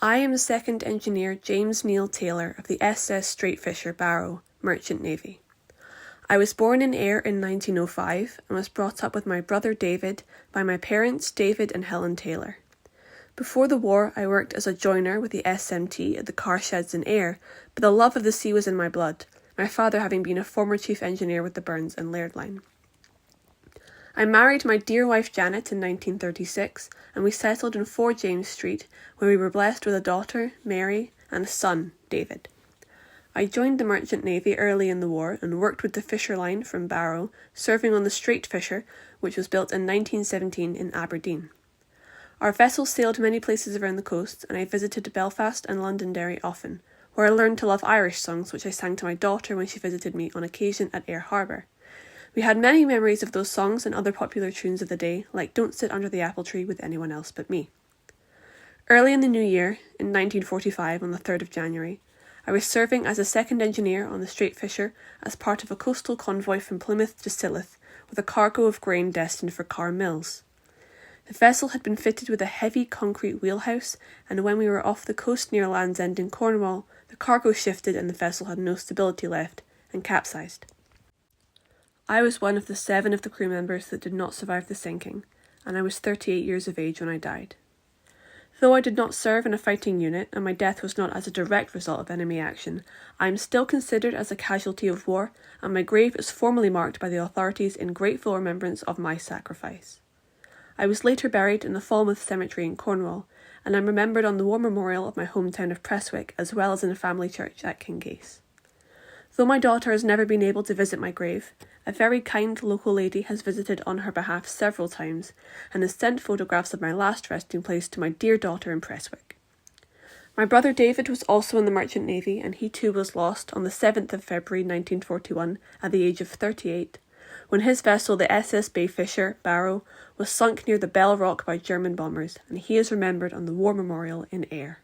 I am Second Engineer James Neil Taylor of the SS Straightfisher Barrow, Merchant Navy. I was born in Ayr in 1905 and was brought up with my brother David by my parents David and Helen Taylor. Before the war, I worked as a joiner with the SMT at the car sheds in Ayr, but the love of the sea was in my blood, my father having been a former chief engineer with the Burns and Laird Line. I married my dear wife Janet in 1936, and we settled in 4 James Street, where we were blessed with a daughter, Mary, and a son, David. I joined the Merchant Navy early in the war and worked with the Fisher Line from Barrow, serving on the Straightfisher, which was built in 1917 in Aberdeen. Our vessel sailed many places around the coast, and I visited Belfast and Londonderry often, where I learned to love Irish songs, which I sang to my daughter when she visited me on occasion at Ayr Harbour. We had many memories of those songs and other popular tunes of the day, like Don't Sit Under the Apple Tree with Anyone Else But Me. Early in the new year, in 1945 on the 3rd of January, I was serving as a second engineer on the Straightfisher as part of a coastal convoy from Plymouth to Sylhet with a cargo of grain destined for Carr Mills. The vessel had been fitted with a heavy concrete wheelhouse, and when we were off the coast near Land's End in Cornwall, the cargo shifted and the vessel had no stability left and capsized. I was one of the 7 of the crew members that did not survive the sinking, and I was 38 years of age when I died. Though I did not serve in a fighting unit, and my death was not as a direct result of enemy action, I am still considered as a casualty of war, and my grave is formally marked by the authorities in grateful remembrance of my sacrifice. I was later buried in the Falmouth Cemetery in Cornwall, and I'm remembered on the war memorial of my hometown of Prestwick, as well as in a family church at Kingase. Though my daughter has never been able to visit my grave, a very kind local lady has visited on her behalf several times and has sent photographs of my last resting place to my dear daughter in Prestwick. My brother David was also in the Merchant Navy, and he too was lost on the 7th of February 1941 at the age of 38, when his vessel, the SS Bayfisher Barrow, was sunk near the Bell Rock by German bombers, and he is remembered on the war memorial in Ayr.